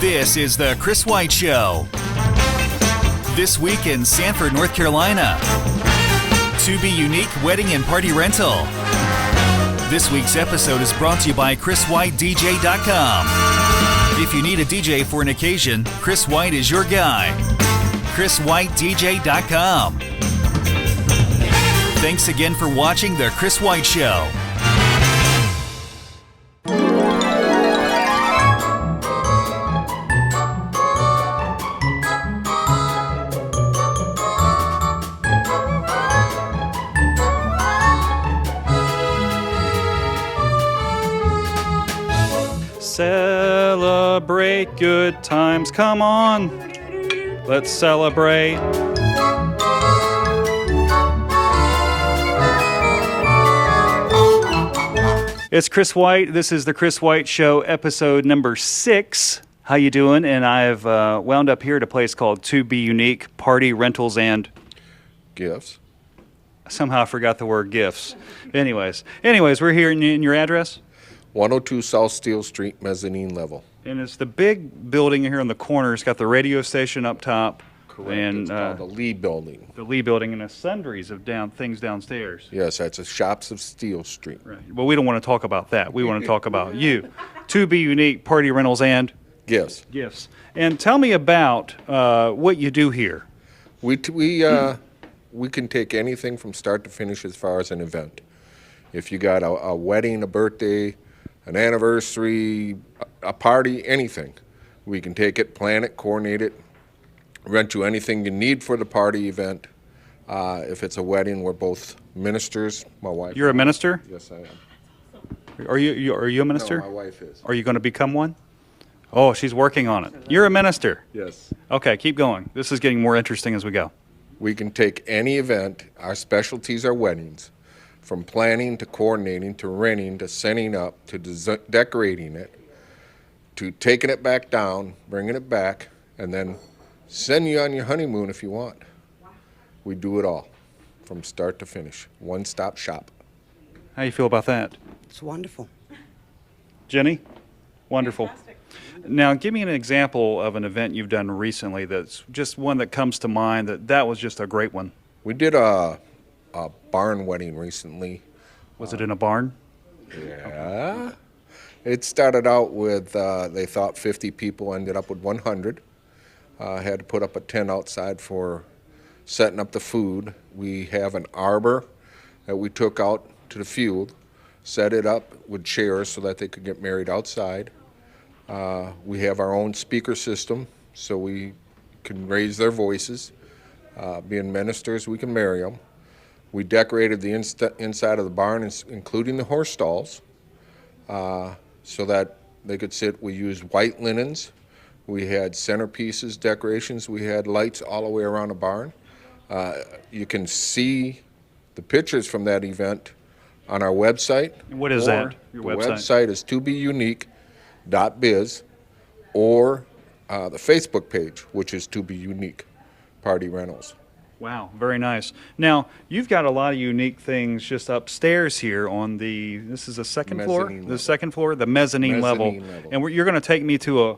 This is the Chris White Show. This week in Sanford, North Carolina. To Be Unique Wedding and Party Rental. This week's episode is brought to you by ChrisWhiteDJ.com. If you need a DJ for an occasion, Chris White is your guy. ChrisWhiteDJ.com. Thanks again for watching The Chris White Show. Celebrate good times. Come on. Let's celebrate. It's Chris White. This is the Chris White Show, episode number 6. How you doing? And I've wound up here at a place called To Be Unique Party Rentals and Gifts. Somehow I forgot the word gifts. Anyways, we're here in your address? 102 South Steel Street, mezzanine level. And it's the big building here in the corner. It's got the radio station up top. Correct. And it's called the Lee Building. The Lee Building and a sundries of things downstairs. Yes, that's a Shops of Steel Street. Right. Well, we don't want to talk about that. We want to talk about you. To Be Unique Party Rentals and Gifts. And tell me about what you do here. We can take anything from start to finish as far as an event. If you got a wedding, a birthday, an anniversary, a party, anything. We can take it, plan it, coordinate it, rent you anything you need for the party event. If it's a wedding, we're both ministers. My wife. You're a minister? Yes, I am. Are you a minister? No, my wife is. Are you going to become one? Oh, she's working on it. You're a minister. Yes. Okay, keep going. This is getting more interesting as we go. We can take any event. Our specialties are weddings. From planning to coordinating to renting to setting up to decorating it to taking it back down, bringing it back, and then send you on your honeymoon if you want. We do it all from start to finish. One-stop shop. How you feel about that? It's wonderful. Jenny? Wonderful. Fantastic. Now, give me an example of an event you've done recently that's just one that comes to mind that was just a great one. We did a barn wedding recently. Was it in a barn? Yeah. It started out with, they thought 50 people, ended up with 100. Had to put up a tent outside for setting up the food. We have an arbor that we took out to the field, set it up with chairs so that they could get married outside. We have our own speaker system so we can raise their voices. Being ministers, we can marry them. We decorated the inside of the barn, including the horse stalls, so that they could sit. We used white linens. We had centerpieces, decorations. We had lights all the way around the barn. You can see the pictures from that event on our website. What is that, your website? The website is tobeunique.biz, or the Facebook page, which is To Be Unique Party Rentals. Wow, very nice. Now, you've got a lot of unique things just upstairs here on this is the second floor? Level. The second floor, the mezzanine level. And you're going to take me to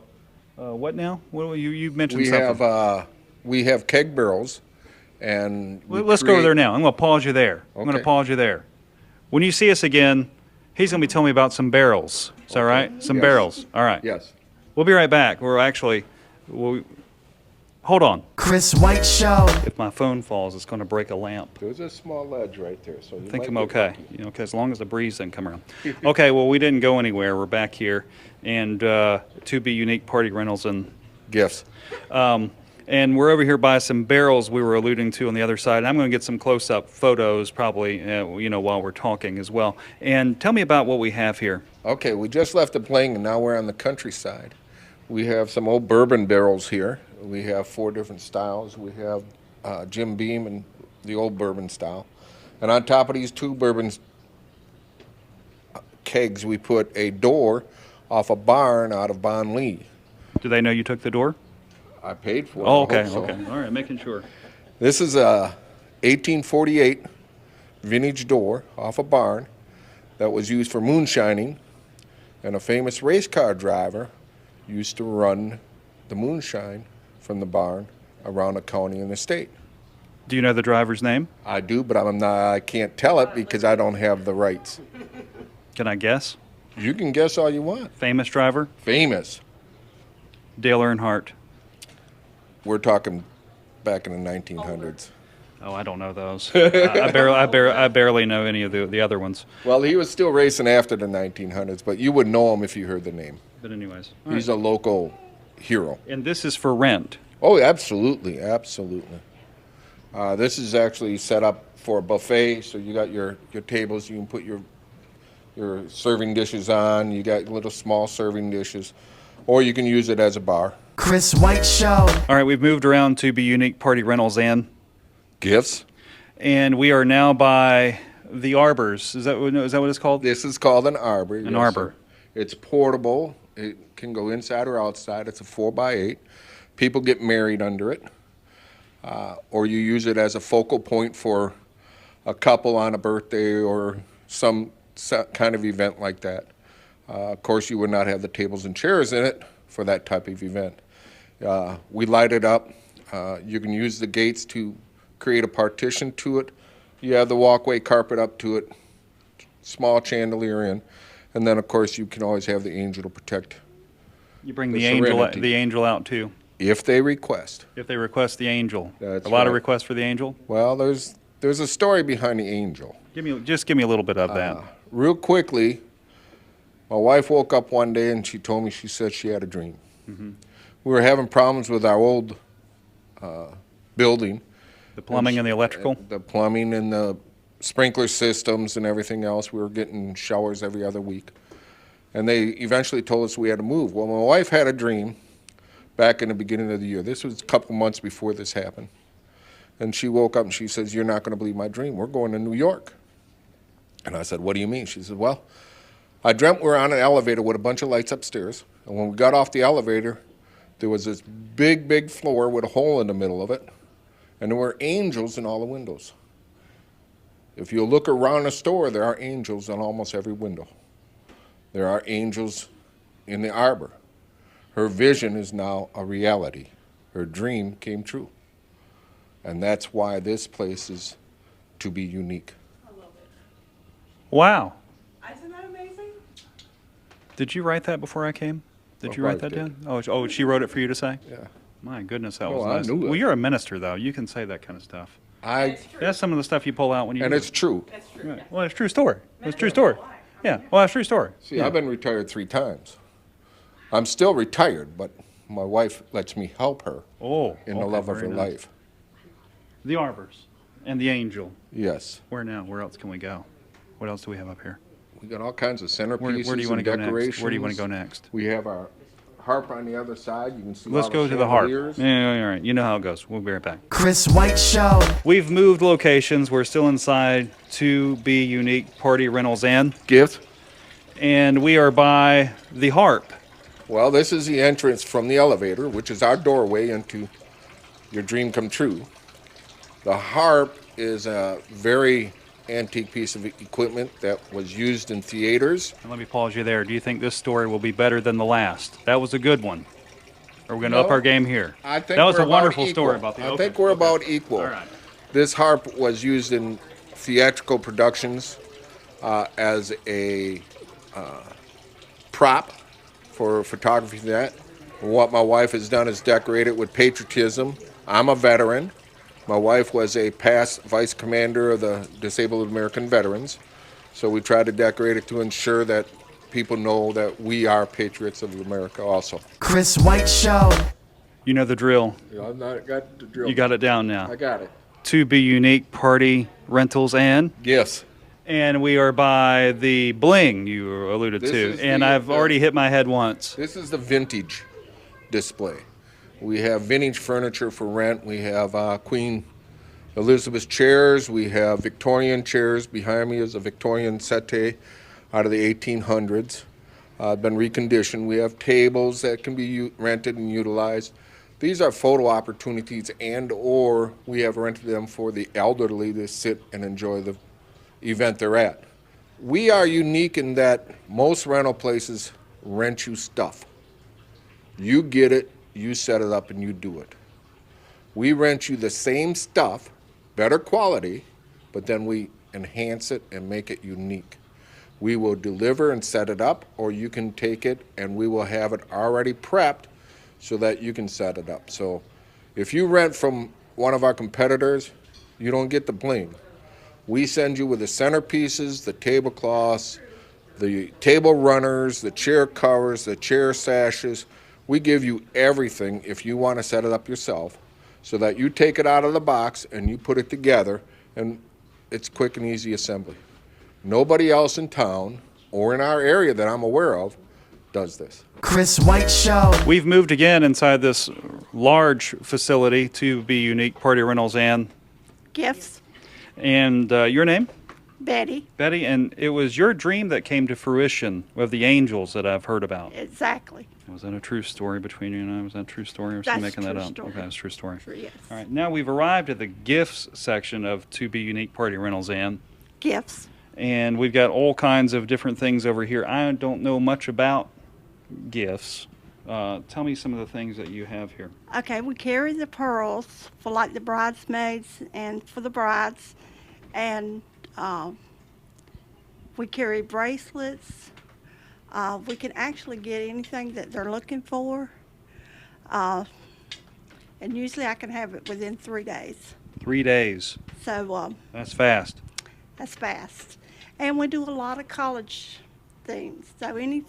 what now? What you mentioned something. We have keg barrels, and let's go over there now. I'm going to pause you there. Okay. I'm going to pause you there. When you see us again, he's going to be telling me about some barrels. Is that right? Some barrels. All right. Yes. We'll be right back. Hold on. Chris White Show. If my phone falls, it's going to break a lamp. There's a small ledge right there, so I think I'm okay. As long as the breeze doesn't come around. Okay, well, we didn't go anywhere. We're back here, and To Be Unique Party Rentals and Gifts. And we're over here by some barrels we were alluding to on the other side. I'm going to get some close-up photos probably, while we're talking as well. And tell me about what we have here. Okay, we just left the playing, and now we're on the countryside. We have some old bourbon barrels here. We have 4 different styles. We have Jim Beam and the old bourbon style. And on top of these 2 bourbon kegs, we put a door off a barn out of Bon Lee. Do they know you took the door? I paid for it. Oh, okay, I hope so. okay. All right, making sure. This is a 1848 vintage door off a barn that was used for moonshining, and a famous race car driver used to run the moonshine from the barn around the county and the state. Do you know the driver's name? I do, but I can't tell it because I don't have the rights. Can I guess? You can guess all you want. Famous driver? Famous. Dale Earnhardt. We're talking back in the 1900s. Oh, I don't know those. I barely know any of the other ones. Well, he was still racing after the 1900s, but you would know him if you heard the name. But anyways. He's a local hero. And this is for rent. Oh, absolutely, absolutely. This is actually set up for a buffet, so you got your tables. You can put your serving dishes on. You got little small serving dishes, or you can use it as a bar. Chris White Show. All right, we've moved around to be Unique Party Rentals and Gifts. And we are now by the Arbors. Is that what it's called? This is called an arbor. An arbor. Sir. It's portable. It can go inside or outside. It's a 4x8. People get married under it. Or you use it as a focal point for a couple on a birthday or some kind of event like that. Of course, you would not have the tables and chairs in it for that type of event. We light it up. You can use the gates to create a partition to it. You have the walkway carpet up to it, small chandelier in, and then of course you can always have the angel to protect. You bring the the serenity. angel out too. If they request. If they request the angel. That's a lot of right. requests for the angel. Well, there's a story behind the angel. Give me a little bit of that. Real quickly, my wife woke up one day and she told me, she said she had a dream. Mm-hmm. We were having problems with our old building. The plumbing and the electrical. The plumbing and the sprinkler systems and everything else. We were getting showers every other week. And they eventually told us we had to move. Well, my wife had a dream back in the beginning of the year. This was a couple months before this happened. And she woke up and she says, "You're not going to believe my dream. We're going to New York." And I said, "What do you mean?" She said, "Well, I dreamt we were on an elevator with a bunch of lights upstairs. And when we got off the elevator, there was this big, big floor with a hole in the middle of it. And there were angels in all the windows. If you look around the store, there are angels on almost every window. There are angels in the arbor. Her vision is now a reality. Her dream came true. And that's why this place is to be unique." I love it. Wow. Isn't that amazing? Did you write that before I came? Did My you write wife that did. down? Oh, she wrote it for you to say? Yeah. My goodness, that Oh, was I nice. knew it. Well, you're a minister, though. You can say that kind of stuff. It's true. That's some of the stuff you pull out when you. And it's true. That's true. Right. Yes. Well, it's a true story. It's a true story. Yeah. Well, that's a true story. See, Yeah. I've been retired 3 times. I'm still retired, but my wife lets me help her Oh. in the okay, love of her very nice. life. The Arbors and the Angel. Yes. Where now? Where else can we go? What else do we have up here? We got all kinds of centerpieces Where do you want to and go decorations. next? Where do you want to go next? We have our harp on the other side. You can see Let's all go to the harp. chandeliers. Yeah, all right. You know how it goes. We'll be right back. Chris White Show. We've moved locations. We're still inside 2B Unique Party Rentals and we are by the harp. Well, this is the entrance from the elevator, which is our doorway into your dream come true. The harp is a very antique piece of equipment that was used in theaters. And let me pause you there. Do you think this story will be better than the last? That was a good one. Are we going to No, up our game here? I think that was we're a wonderful about story equal. about the. I okay, think we're okay. about equal. All right. This harp was used in theatrical productions as a prop for photography. That what my wife has done is decorate it with patriotism. I'm a veteran. My wife was a past vice commander of the Disabled American Veterans, so we try to decorate it to ensure that people know that we are patriots of America also. Chris White Show. You know the drill. I've not got the drill. You got it down now. I got it. 2B Unique Party Rentals Yes. and we are by the bling you alluded This to. is And the- I've already hit my head once. This is the vintage display. We have vintage furniture for rent. We have Queen Elizabeth chairs. We have Victorian chairs. Behind me is a Victorian settee out of the 1800s. Been reconditioned. We have tables that can be rented and utilized. These are photo opportunities, and or we have rented them for the elderly to sit and enjoy the event they're at. We are unique in that most rental places rent you stuff. You get it you set it up and you do it. We rent you the same stuff, better quality, but then we enhance it and make it unique. We will deliver and set it up, or you can take it and we will have it already prepped so that you can set it up. So if you rent from one of our competitors, you don't get the bling. We send you with the centerpieces, the tablecloths, the table runners, the chair covers, the chair sashes. We give you everything if you want to set it up yourself, so that you take it out of the box and you put it together, and it's quick and easy assembly. Nobody else in town or in our area that I'm aware of does this. Chris White Show. We've moved again inside this large facility to be Unique Party Rentals and Gifts. your name? Betty. Betty, and it was your dream that came to fruition with the angels that I've heard about. Exactly. Was that a true story between you and I? Was that a true story, or was I That's making that true up? story. Okay, that's a true story. True, yes. All right, now we've arrived at the gifts section of To Be Unique Party Rentals Gifts. and we've got all kinds of different things over here. I don't know much about gifts. Tell me some of the things that you have here. Okay, we carry the pearls for like the bridesmaids and for the brides, and we carry bracelets. We can actually get anything that they're looking for, and usually I can have it within 3 days. 3 days. So That's fast. that's fast. And we do a lot of college things. So any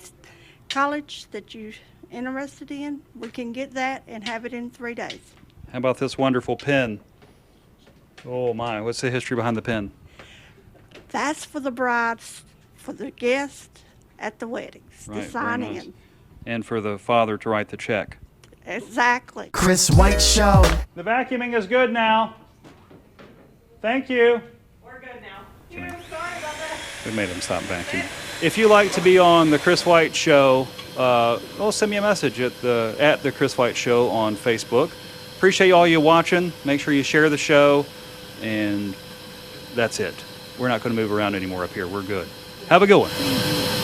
college that you're interested in, we can get that and have it in 3 days. How about this wonderful pen? Oh my, what's the history behind the pen? That's for the brides, for the guests at the weddings, Right, to sign very nice. in. And for the father to write the check. Exactly. Chris White Show. The vacuuming is good now. Thank you. We're good now. Sorry about that. We made him stop vacuuming. If you like to be on the Chris White Show, send me a message at the Chris White Show on Facebook. Appreciate all you watching. Make sure you share the show, and that's it. We're not going to move around anymore up here. We're good. Have a good one.